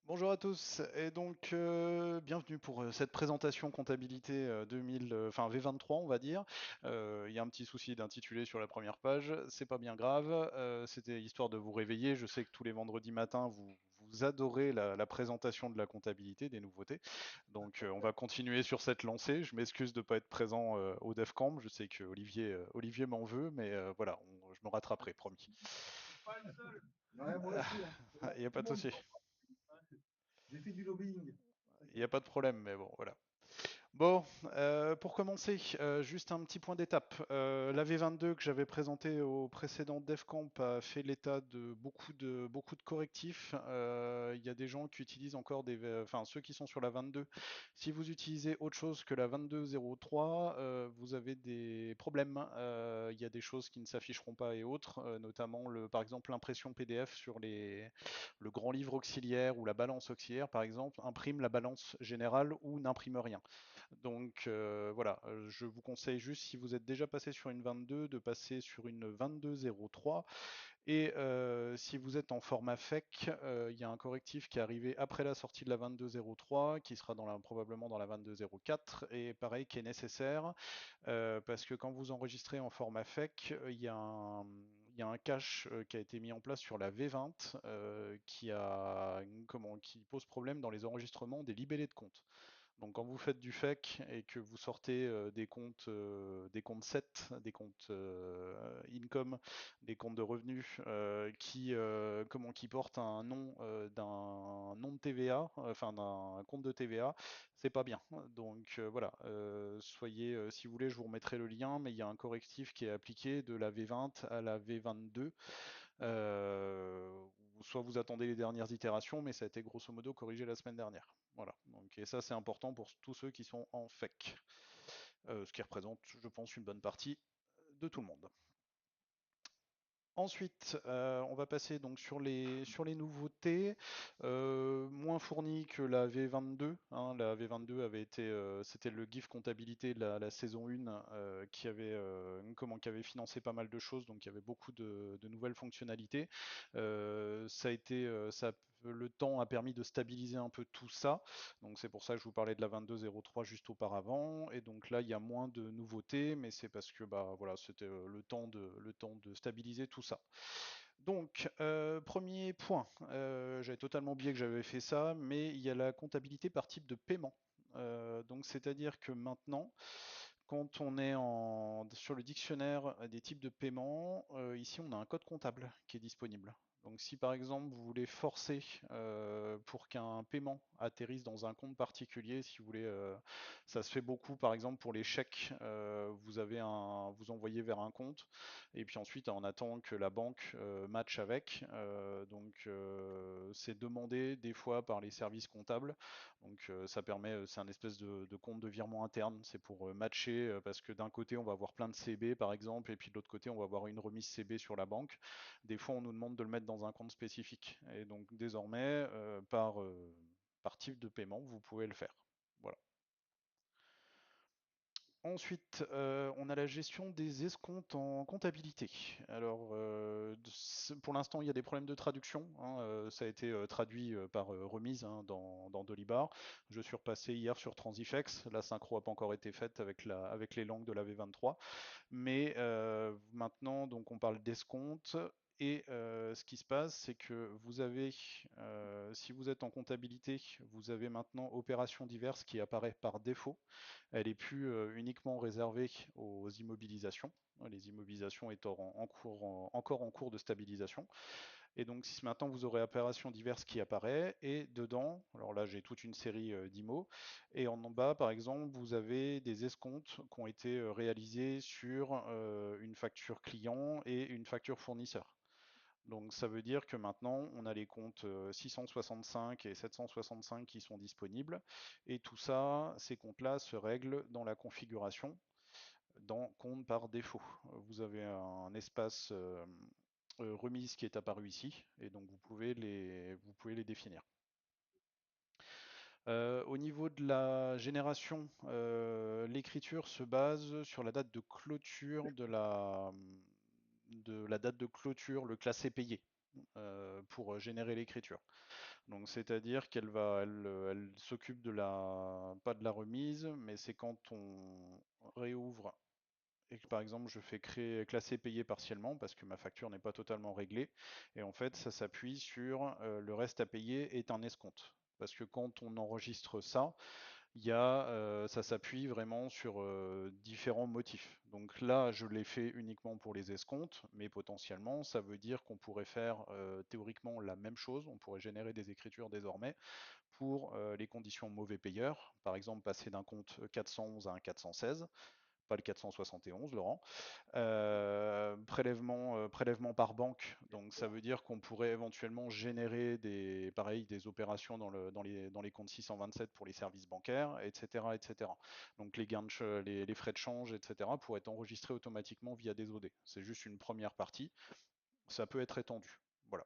Bonjour à tous et donc bienvenue pour cette présentation comptabilité 2000, enfin V23 on va dire. Il y a un petit souci d'intitulé sur la première page, c'est pas bien grave. C'était histoire de vous réveiller. Je sais que tous les vendredis matins vous adorez la présentation de la comptabilité, des nouveautés. Donc on va continuer sur cette lancée. Je m'excuse de ne pas être présent au DevCamp. Je sais que Olivier m'en veut, mais voilà, je me rattraperai, promis. Pas le seul. Ouais, moi aussi, hein. Il n'y a Tout pas le de monde souci. s'en fout. J'ai fait du lobbying. Il n'y a pas de problème, mais bon, voilà. Bon, pour commencer, juste un petit point d'étape. La V22 que j'avais présenté au précédent DevCamp a fait l'état de beaucoup de correctifs. Il y a des gens qui utilisent encore enfin ceux qui sont sur la 22. Si vous utilisez autre chose que la 22.03, vous avez des problèmes. Il y a des choses qui ne s'afficheront pas et autres, notamment par exemple l'impression PDF sur le grand livre auxiliaire ou la balance auxiliaire, par exemple, imprime la balance générale ou n'imprime rien. Donc voilà, je vous conseille juste si vous êtes déjà passé sur une 22 de passer sur une 22.03 et si vous êtes en format FEC, il y a un correctif qui est arrivé après la sortie de la 22.03 qui sera probablement dans la 22.04 et pareil qui est nécessaire parce que quand vous enregistrez en format FEC, il y a un cache qui a été mis en place sur la V20 qui pose problème dans les enregistrements des libellés de compte. Donc quand vous faites du FEC et que vous sortez des comptes 7, des comptes income, des comptes de revenus qui portent un nom d'un nom de TVA, enfin d'un compte de TVA, c'est pas bien. Donc voilà, soyez, si vous voulez, je vous remettrai le lien, mais il y a un correctif qui est appliqué de la V20 à la V22. Soit vous attendez les dernières itérations, mais ça a été grosso modo corrigé la semaine dernière. Voilà. Donc, et ça, c'est important pour tous ceux qui sont en FEC, ce qui représente, je pense, une bonne partie de tout le monde. Ensuite, on va passer donc sur les nouveautés, moins fournies que la V22. Hein. La V22 avait été, c'était le GIF comptabilité de la saison 1 qui avait financé pas mal de choses, donc il y avait beaucoup de nouvelles fonctionnalités. Ça a été, le temps a permis de stabiliser un peu tout ça, donc c'est pour ça que je vous parlais de la 22.03 juste auparavant. Et donc là, il y a moins de nouveautés, mais c'est parce que bah voilà, c'était le temps de stabiliser tout ça. Donc, premier point, j'avais totalement oublié que j'avais fait ça, mais il y a la comptabilité par type de paiement. Donc, c'est-à-dire que maintenant, quand on est sur le dictionnaire des types de paiement, ici on a un code comptable qui est disponible. Donc si par exemple vous voulez forcer pour qu'un paiement atterrisse dans un compte particulier, si vous voulez, ça se fait beaucoup par exemple pour les chèques, vous envoyez vers un compte et puis ensuite on attend que la banque matche avec. C'est demandé des fois par les services comptables. Donc ça permet, c'est un espèce de compte de virement interne, c'est pour matcher, parce que d'un côté on va avoir plein de CB par exemple, et puis de l'autre côté on va avoir une remise CB sur la banque. Des fois on nous demande de le mettre dans un compte spécifique, et donc désormais par type de paiement vous pouvez le faire. Voilà. Ensuite, on a la gestion des escomptes en comptabilité. Alors, pour l'instant, il y a des problèmes de traduction. Hein, ça a été traduit par remise hein, dans Dolibar. Je suis repassé hier sur Transifex. La synchro n'a pas encore été faite avec les langues de la V23. Mais maintenant, donc, on parle d'escompte. Et ce qui se passe, c'est que si vous êtes en comptabilité, vous avez maintenant opérations diverses qui apparaît par défaut. Elle est plus uniquement réservée aux immobilisations, les immobilisations étant encore en cours de stabilisation. Et donc si maintenant vous aurez opérations diverses qui apparaît, et dedans, alors là j'ai toute une série d'IMO, et en bas par exemple vous avez des escomptes qui ont été réalisés sur une facture client et une facture fournisseur. Donc ça veut dire que maintenant on a les comptes 665 et 765 qui sont disponibles et tout ça, ces comptes-là se règlent dans la configuration dans compte par défaut. Vous avez un espace remise qui est apparu ici et donc vous pouvez les définir. Au niveau de la génération, l'écriture se base sur la date de clôture de la date de clôture, le classé payé, pour générer l'écriture. Donc c'est-à-dire elle s'occupe de la, pas de la remise, mais c'est quand on réouvre et que par exemple je fais créer, classer payer partiellement parce que ma facture n'est pas totalement réglée. Et en fait, ça s'appuie sur le reste à payer est un escompte. Parce que quand on enregistre ça, ça s'appuie vraiment sur différents motifs. Donc là, je l'ai fait uniquement pour les escomptes, mais potentiellement, ça veut dire qu'on pourrait faire théoriquement la même chose. On pourrait générer des écritures désormais pour les conditions mauvais payeurs. Par exemple, passer d'un compte 411 à un 416, pas le 471, Laurent. Prélèvement par banque, donc ça veut dire qu'on pourrait éventuellement générer des opérations dans les comptes 627 pour les services bancaires, etc., etc. Donc les frais de change, etc., pourraient être enregistrés automatiquement via des OD. C'est juste une première partie, ça peut être étendu. Voilà.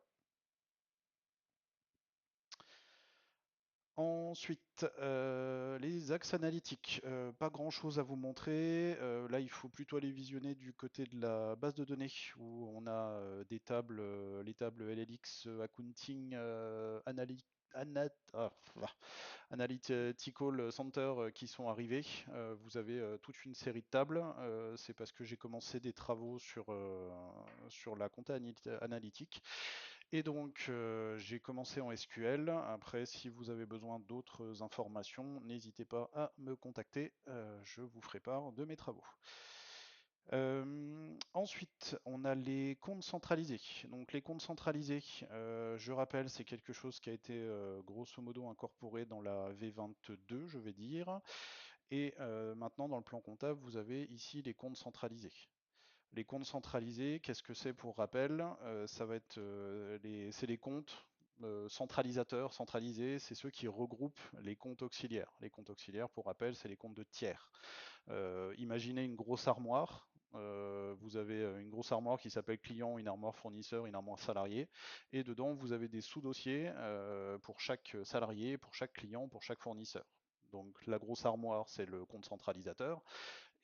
Ensuite, les axes analytiques. Pas grand-chose à vous montrer. Là, il faut plutôt aller visionner du côté de la base de données où on a des tables, les tables LLX Accounting Analytical Center qui sont arrivées. Vous avez toute une série de tables. C'est parce que j'ai commencé des travaux sur la compta analytique. Et donc, j'ai commencé en SQL. Après, si vous avez besoin d'autres informations, n'hésitez pas à me contacter. Je vous ferai part de mes travaux. Ensuite, on a les comptes centralisés. Donc, les comptes centralisés, je rappelle, c'est quelque chose qui a été grosso modo incorporé dans la V22, je vais dire. Et maintenant, dans le plan comptable, vous avez ici les comptes centralisés. Les comptes centralisés, qu'est-ce que c'est pour rappel? Ça va être c'est les comptes centralisateurs, centralisés, c'est ceux qui regroupent les comptes auxiliaires. Les comptes auxiliaires, pour rappel, c'est les comptes de tiers. Imaginez une grosse armoire. Vous avez une grosse armoire qui s'appelle client, une armoire fournisseur, une armoire salarié. Et dedans, vous avez des sous-dossiers pour chaque salarié, pour chaque client, pour chaque fournisseur. Donc la grosse armoire, c'est le compte centralisateur.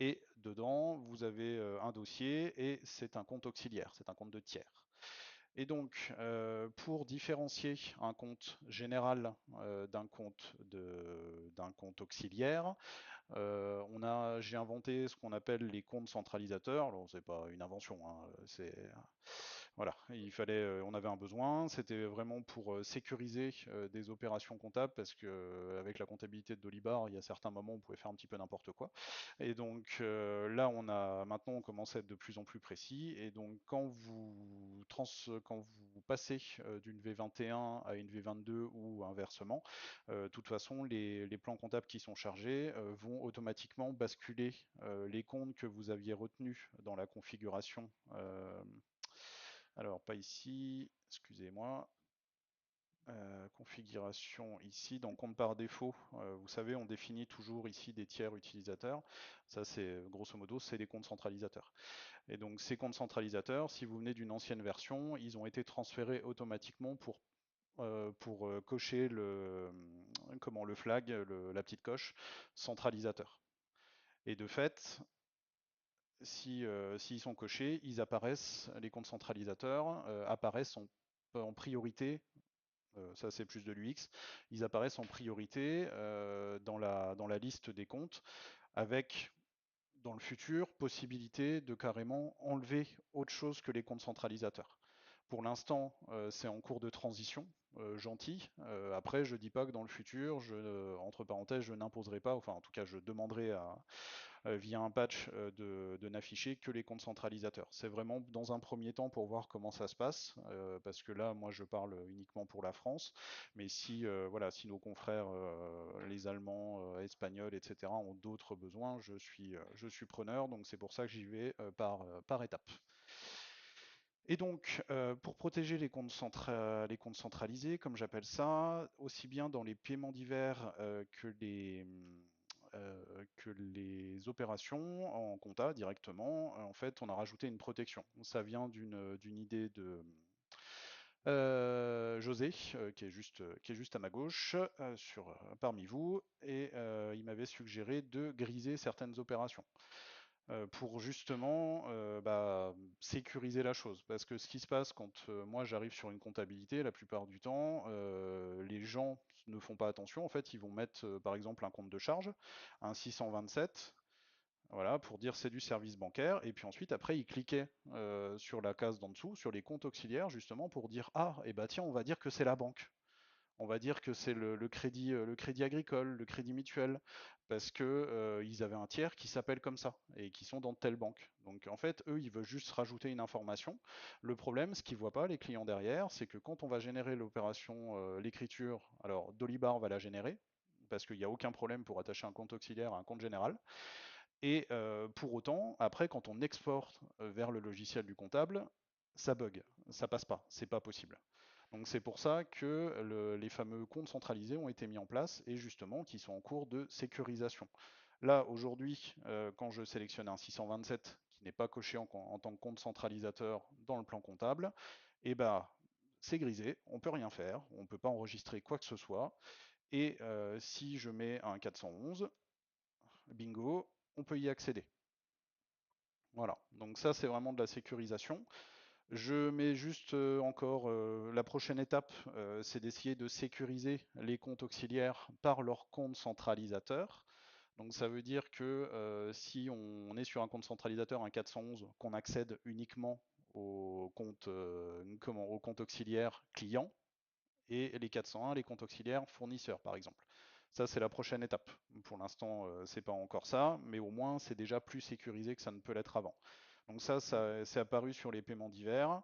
Et dedans, vous avez un dossier et c'est un compte auxiliaire, c'est un compte de tiers. Et donc, pour différencier un compte général d'un compte auxiliaire, j'ai inventé ce qu'on appelle les comptes centralisateurs. Alors, c'est pas une invention, hein, voilà, on avait un besoin. C'était vraiment pour sécuriser des opérations comptables parce que avec la comptabilité de Dolibar, il y a certains moments où on pouvait faire un petit peu n'importe quoi. Et donc là, maintenant on commence à être de plus en plus précis. Et donc quand vous passez d'une V21 à une V22 ou inversement, de toute façon, les plans comptables qui sont chargés vont automatiquement basculer les comptes que vous aviez retenus dans la configuration. Alors, pas ici, excusez-moi. Configuration ici, dans compte par défaut, vous savez, on définit toujours ici des tiers utilisateurs. Ça, c'est grosso modo, c'est des comptes centralisateurs. Et donc, ces comptes centralisateurs, si vous venez d'une ancienne version, ils ont été transférés automatiquement pour cocher le flag, la petite coche centralisateur. Et de fait, s'ils sont cochés, les comptes centralisateurs apparaissent en priorité, ça c'est plus de l'UX, ils apparaissent en priorité dans la liste des comptes avec dans le futur possibilité de carrément enlever autre chose que les comptes centralisateurs. Pour l'instant, c'est en cours de transition, gentil. Après, je dis pas que dans le futur, entre parenthèses, je n'imposerai pas, enfin en tout cas, je demanderai via un patch de n'afficher que les comptes centralisateurs. C'est vraiment dans un premier temps pour voir comment ça se passe, parce que là, moi, je parle uniquement pour la France, mais si nos confrères, les Allemands, Espagnols, etc., ont d'autres besoins, je suis preneur, donc c'est pour ça que j'y vais par étapes. Et donc, pour protéger les comptes centralisés, comme j'appelle ça, aussi bien dans les paiements divers que les opérations en compta directement, en fait, on a rajouté une protection. Ça vient d'une idée de José, qui est juste à ma gauche, parmi vous, et il m'avait suggéré de griser certaines opérations pour justement sécuriser la chose. Parce que ce qui se passe quand moi j'arrive sur une comptabilité, la plupart du temps, gens ne font pas attention, en fait, ils vont mettre par exemple un compte de charge, un 627, voilà, pour dire c'est du service bancaire, et puis ensuite après ils cliquaient sur la case d'en dessous, sur les comptes auxiliaires, justement pour dire ah, et bah tiens, on va dire que c'est la banque. On va dire que c'est le crédit agricole, le crédit mutuel, parce que ils avaient un tiers qui s'appelle comme ça et qui sont dans telle banque. Donc en fait, eux, ils veulent juste rajouter une information. Le problème, ce qu'ils voient pas, les clients derrière, c'est que quand on va générer l'opération, l'écriture, alors Dolibar va la générer parce qu'il n'y a aucun problème pour attacher un compte auxiliaire à un compte général. Et pour autant, après, quand on exporte vers le logiciel du comptable, ça bug, ça passe pas, c'est pas possible. Donc c'est pour ça que les fameux comptes centralisés ont été mis en place et justement qui sont en cours de sécurisation. Là, aujourd'hui, quand je sélectionne un 627 qui n'est pas coché en tant que compte centralisateur dans le plan comptable, eh ben, c'est grisé, on peut rien faire, on ne peut pas enregistrer quoi que ce soit. Et si je mets un 411, bingo, on peut y accéder. Voilà, donc ça c'est vraiment de la sécurisation. Je mets juste encore la prochaine étape, c'est d'essayer de sécuriser les comptes auxiliaires par leur compte centralisateur. Donc ça veut dire que si on est sur un compte centralisateur, un 411, qu'on accède uniquement au compte auxiliaire client, et les 401, les comptes auxiliaires fournisseurs, par exemple. Ça, c'est la prochaine étape. Pour l'instant, c'est pas encore ça, mais au moins, c'est déjà plus sécurisé que ça ne peut l'être avant. Donc ça c'est apparu sur les paiements divers,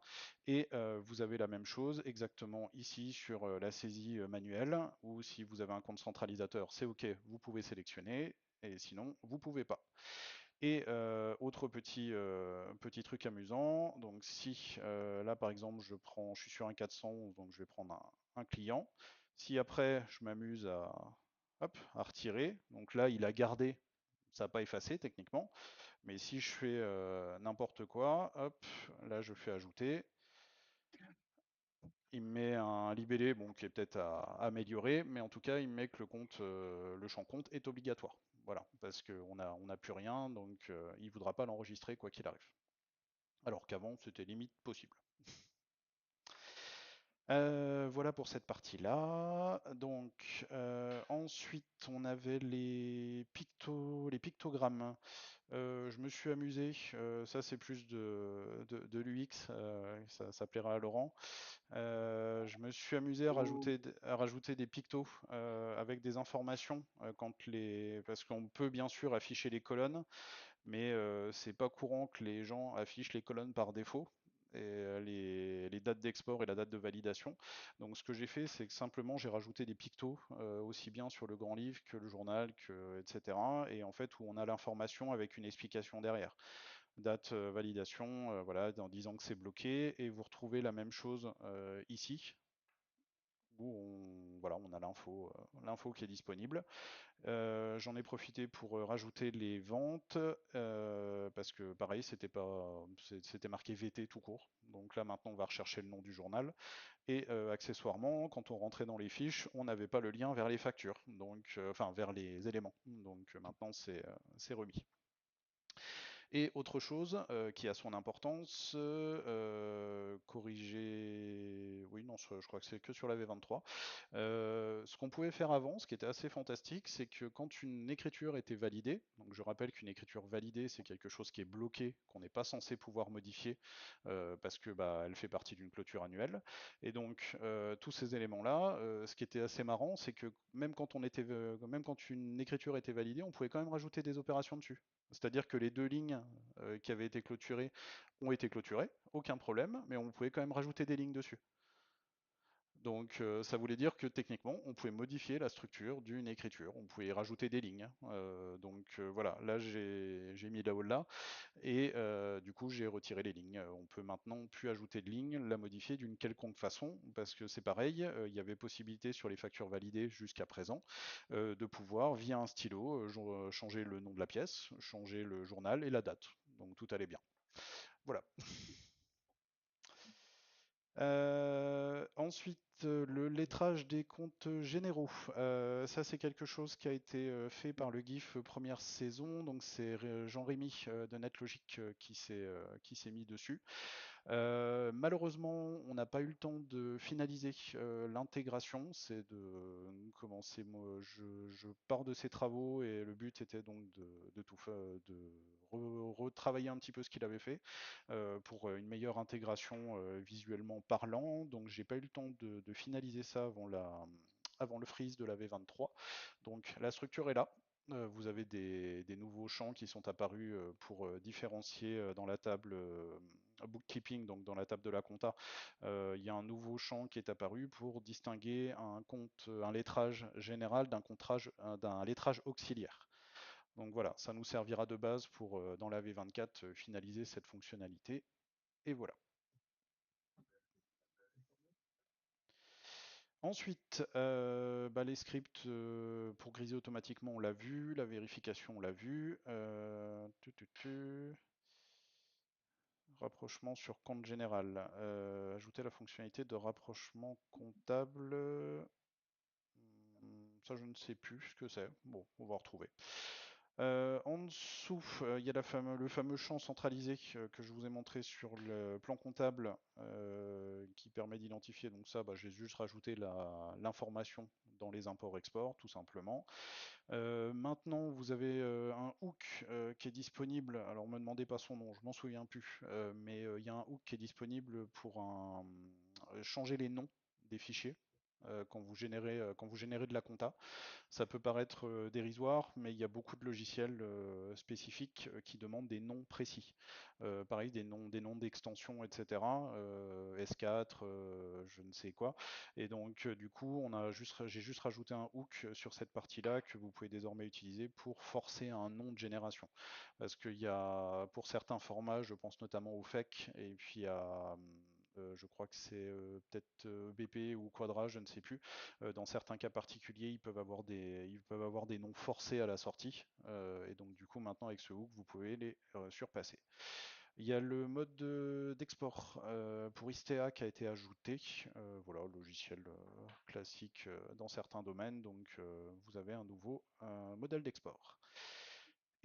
et vous avez la même chose exactement ici sur la saisie manuelle, où si vous avez un compte centralisateur, c'est OK, vous pouvez sélectionner, et sinon, vous pouvez pas. Et autre petit truc amusant, donc si là par exemple je suis sur un 411, donc je vais prendre un client. Si après je m'amuse hop, à retirer, donc là il a gardé, ça n'a pas effacé techniquement, mais si je fais n'importe quoi, hop, là je fais ajouter, il me met un libellé, bon, qui est peut-être à améliorer, mais en tout cas, il me met que le champ compte est obligatoire. Voilà, parce qu'on n'a plus rien, donc il ne voudra pas l'enregistrer quoi qu'il arrive. Alors qu'avant, c'était limite possible. Voilà pour cette partie-là. Donc ensuite, on avait les pictogrammes. Je me suis amusé. Ça, c'est plus de l'UX. Ça plaira à Laurent. Je me suis amusé Oh, à rajouter des pictos avec des informations parce qu'on peut bien sûr afficher les colonnes, mais c'est pas courant que les gens affichent les colonnes par défaut. Et les dates d'export et la date de validation. Donc ce que j'ai fait, c'est que simplement j'ai rajouté des pictos aussi bien sur le grand livre que le journal, etc. Et en fait où on a l'information avec une explication derrière. Date validation, voilà, en disant que c'est bloqué. Et vous retrouvez la même chose ici où voilà, on a l'info qui est disponible. J'en ai profité pour rajouter les ventes parce que pareil, c'était marqué VT tout court. Donc là maintenant, on va rechercher le nom du journal. Et accessoirement, quand on rentrait dans les fiches, on n'avait pas le lien vers les factures, donc enfin vers les éléments. Donc maintenant, c'est remis. Et autre chose qui a son importance, corriger. Oui, non, je crois que c'est que sur la V23. Ce qu'on pouvait faire avant, ce qui était assez fantastique, c'est que quand une écriture était validée, donc je rappelle qu'une écriture validée, c'est quelque chose qui est bloqué, qu'on n'est pas censé pouvoir modifier parce que bah, elle fait partie d'une clôture annuelle. Et donc tous ces éléments-là, ce qui était assez marrant, c'est que même quand une écriture était validée, on pouvait quand même rajouter des opérations dessus. C'est-à-dire que les deux lignes qui avaient été clôturées ont été clôturées, aucun problème, mais on pouvait quand même rajouter des lignes dessus. Donc ça voulait dire que techniquement, on pouvait modifier la structure d'une écriture, on pouvait y rajouter des lignes. Donc voilà, là j'ai mis la haut là, et du coup j'ai retiré les lignes. On peut maintenant plus ajouter de lignes, la modifier d'une quelconque façon, parce que c'est pareil, il y avait possibilité sur les factures validées jusqu'à présent de pouvoir, via un stylo, changer le nom de la pièce, changer le journal et la date. Donc tout allait bien. Voilà. Ensuite, le lettrage des comptes généraux. Ça, c'est quelque chose qui a été fait par le GIF première saison. Donc, c'est Jean-Rémy de NetLogic qui s'est mis dessus. Malheureusement, on n'a pas eu le temps de finaliser l'intégration. C'est de commencer. Moi, je pars de ces travaux et le but était donc de tout de retravailler un petit peu ce qu'il avait fait pour une meilleure intégration visuellement parlant. Donc, j'ai pas eu le temps de finaliser ça avant le freeze de la V23. Donc, la structure est là. Vous avez des nouveaux champs qui sont apparus pour différencier dans la table bookkeeping, donc dans la table de la compta. Il y a un nouveau champ qui est apparu pour distinguer un lettrage général d'un lettrage auxiliaire. Donc voilà, ça nous servira de base pour, dans la V24, finaliser cette fonctionnalité. Et voilà. Ensuite, les scripts pour griser automatiquement, on l'a vu. La vérification, on l'a vu. Rapprochement sur compte général. Ajouter la fonctionnalité de rapprochement comptable. Ça, je ne sais plus ce que c'est. Bon, on va retrouver. En dessous, il y a le fameux champ centralisé que je vous ai montré sur le plan comptable qui permet d'identifier. Donc ça, j'ai juste rajouté l'information dans les imports-exports, tout simplement. Maintenant, vous avez un hook qui est disponible. Alors, me demandez pas son nom, je m'en souviens plus. Mais il y a un hook qui est disponible pour changer les noms des fichiers quand vous générez de la compta. Ça peut paraître dérisoire, mais il y a beaucoup de logiciels spécifiques qui demandent des noms précis. Pareil, des noms d'extensions, etc. S4, je ne sais quoi. Et donc, du coup, j'ai juste rajouté un hook sur cette partie-là que vous pouvez désormais utiliser pour forcer un nom de génération. Parce qu'il y a, pour certains formats, je pense notamment au FEC, et puis à je crois que c'est peut-être BP ou Quadra, je ne sais plus. Dans certains cas particuliers, ils peuvent avoir des noms forcés à la sortie. Et donc, du coup, maintenant, avec ce hook, vous pouvez les surpasser. Il y a le mode d'export pour Istea qui a été ajouté. Voilà, logiciel classique dans certains domaines. Donc, vous avez un nouveau modèle d'export.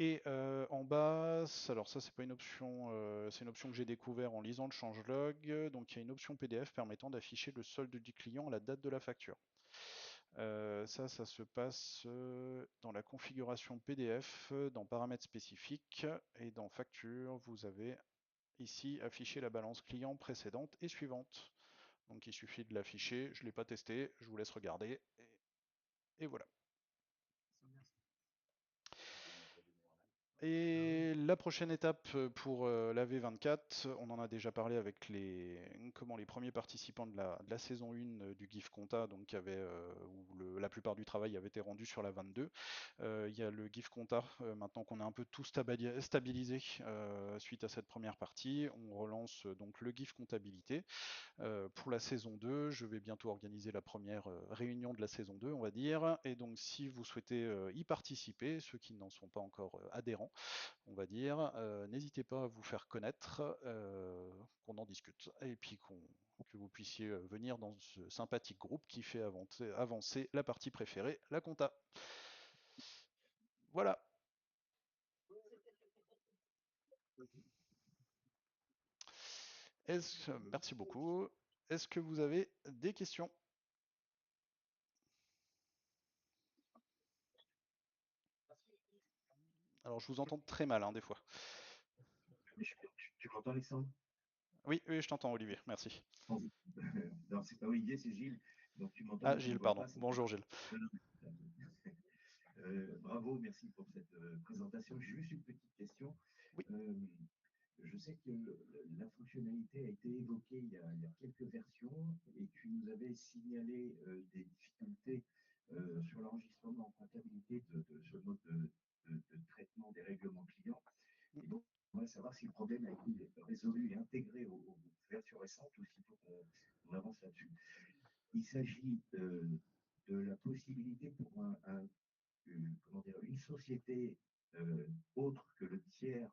Et en bas, alors ça c'est pas une option, c'est une option que j'ai découvert en lisant le changelog. Donc il y a une option PDF permettant d'afficher le solde du client à la date de la facture. Ça se passe dans la configuration PDF, dans paramètres spécifiques et dans facture, vous avez ici affiché la balance client précédente et suivante. Donc il suffit de l'afficher, je ne l'ai pas testé, je vous laisse regarder et voilà. Et la prochaine étape pour la V24, on en a déjà parlé avec les premiers participants de la saison 1 du GIF Compta, donc où la plupart du travail avait été rendu sur la 22. Il y a le GIF Compta, maintenant qu'on a un peu tout stabilisé suite à cette première partie, on relance donc le GIF Comptabilité. Pour la saison 2, je vais bientôt organiser la première réunion de la saison 2, on va dire. Et donc, si vous souhaitez y participer, ceux qui n'en sont pas encore adhérents, on va dire, n'hésitez pas à vous faire connaître, qu'on en discute, et puis que vous puissiez venir dans ce sympathique groupe qui fait avancer la partie préférée, la compta. Voilà. Merci beaucoup. Est-ce que vous avez des questions? Alors, je vous entends très mal, hein, des fois. Tu m'entends, Alexandre? Oui, oui, je t'entends, Olivier. Merci. Non, c'est pas Olivier, c'est Gilles. Donc tu m'entends, Ah, mais tu me Gilles, vois pardon. pas. C'est Bonjour, Gilles. bravo, merci pour cette présentation. Juste une petite question. Oui. Euh, je sais que la fonctionnalité a été évoquée il y a quelques versions et tu nous avais signalé des difficultés sur l'enregistrement en comptabilité de ce mode de traitement des règlements clients. Et donc, on voudrait savoir si le problème a été résolu et intégré aux versions récentes ou s'il faut qu'on avance là-dessus. Il s'agit de la possibilité pour comment dire, une société autre que le tiers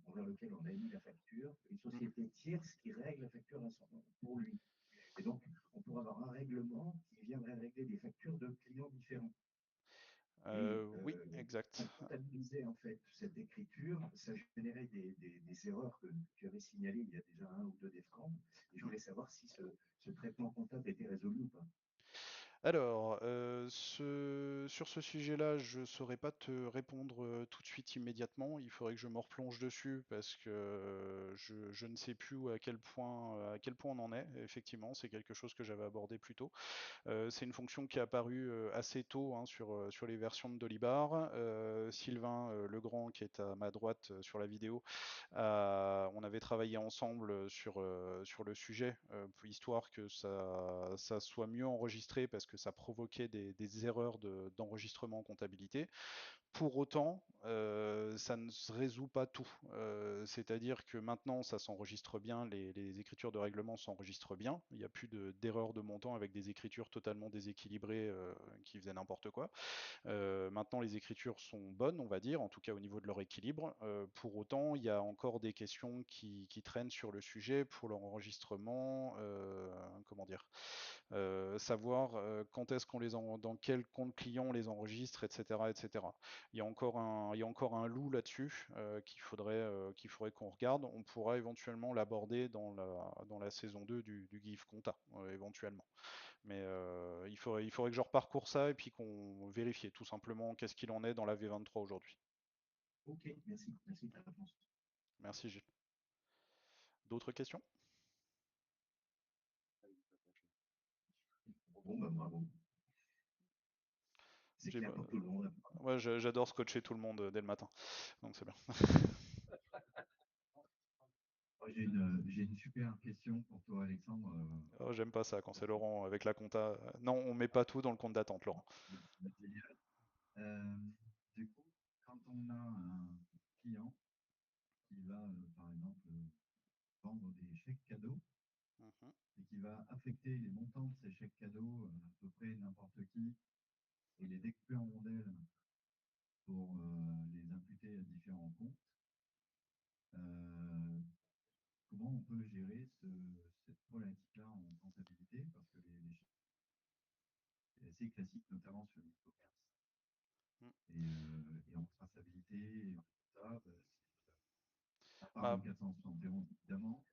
envers lequel on a émis la facture, une Mhm. société tierce qui règle la facture pour lui. Et donc, on pourrait avoir un règlement qui viendrait régler des factures de clients différents. Et Oui, exact. on comptabilisait en fait cette écriture, ça générait des erreurs que tu avais signalées il y a déjà un ou deux défrancs. Et je Mm. voulais savoir si ce traitement comptable était résolu ou pas. Alors, sur ce sujet-là, je ne saurais pas te répondre tout de suite immédiatement. Il faudrait que je me replonge dessus parce que je ne sais plus à quel point on en est. Effectivement, c'est quelque chose que j'avais abordé plus tôt. C'est une fonction qui est apparue assez tôt hein, sur les versions de Dolibar. Sylvain Legrand, qui est à ma droite sur la vidéo, on avait travaillé ensemble sur le sujet, histoire que ça soit mieux enregistré parce que ça provoquait des erreurs d'enregistrement en comptabilité. Pour autant, ça ne se résout pas tout. C'est-à-dire que maintenant, ça s'enregistre bien, les écritures de règlement s'enregistrent bien. Il n'y a plus d'erreurs de montant avec des écritures totalement déséquilibrées qui faisaient n'importe quoi. Maintenant, les écritures sont bonnes, on va dire, en tout cas au niveau de leur équilibre. Pour autant, il y a encore des questions qui traînent sur le sujet pour leur enregistrement. Comment dire savoir quand est-ce qu'on dans quel compte client on les enregistre, etc., etc. Il y a encore un loup là-dessus qu'il faudrait qu'on regarde. On pourra éventuellement l'aborder dans la saison 2 du GIF Compta, éventuellement. Mais il faudrait que je reparcours ça et puis qu'on vérifie tout simplement qu'est-ce qu'il en est dans la V23 aujourd'hui. Ok, merci, merci de ta réponse. Merci Gilles. D'autres questions? Bon, bah, bravo. C'est clair pour tout le monde. Ouais, j'adore scotcher tout le monde dès le matin, donc c'est bien. J'ai une super question pour toi, Alexandre. Oh, j'aime pas ça quand c'est Parce que Laurent avec la compta. Non, on met pas tout dans le compte d'attente, Laurent. c'est génial. Euh, du coup, quand on a un client qui va, par exemple, vendre des chèques cadeaux Mhm, et qui va affecter les montants de ces chèques cadeaux à peu près n'importe qui et les découper en rondelles pour les imputer à différents comptes, euh, comment on peut gérer cette problématique-là en comptabilité? Parce que les chèques, c'est assez classique, notamment sur l'e-commerce. mm. Et en traçabilité, et en tout ça, bah, à part Bah, le 471 évidemment.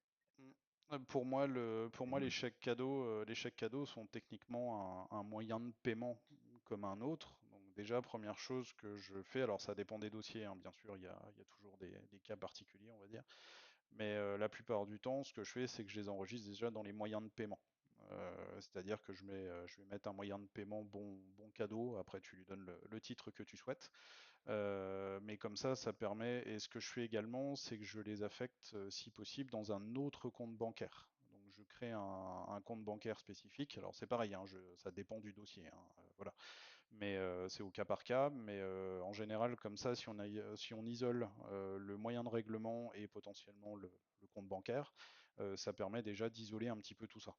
pour Et moi, voilà. les chèques cadeaux sont techniquement un moyen de paiement comme un autre. Donc déjà, première chose que je fais, alors ça dépend des dossiers, hein, bien sûr, il y a toujours des cas particuliers, on va dire. Mais la plupart du temps, ce que je fais, c'est que je les enregistre déjà dans les moyens de paiement. C'est-à-dire que je vais mettre un moyen de paiement bon cadeau. Après, tu lui donnes le titre que tu souhaites. Mais comme ça permet. Et ce que je fais également, c'est que je les affecte, si possible, dans un autre compte bancaire. Donc, je crée un compte bancaire spécifique. Alors, c'est pareil, hein, ça dépend du dossier, hein, voilà. Mais c'est au cas par cas. Mais en général, comme ça, si on isole le moyen de règlement et potentiellement le compte bancaire, ça permet déjà d'isoler un petit peu tout ça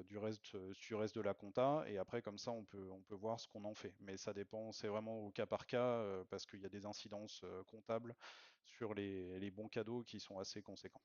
du reste de la compta. Et après, comme ça, on peut voir ce qu'on en fait. Mais ça dépend, c'est vraiment au cas par cas parce qu'il y a des incidences comptables sur les bons cadeaux qui sont assez conséquents.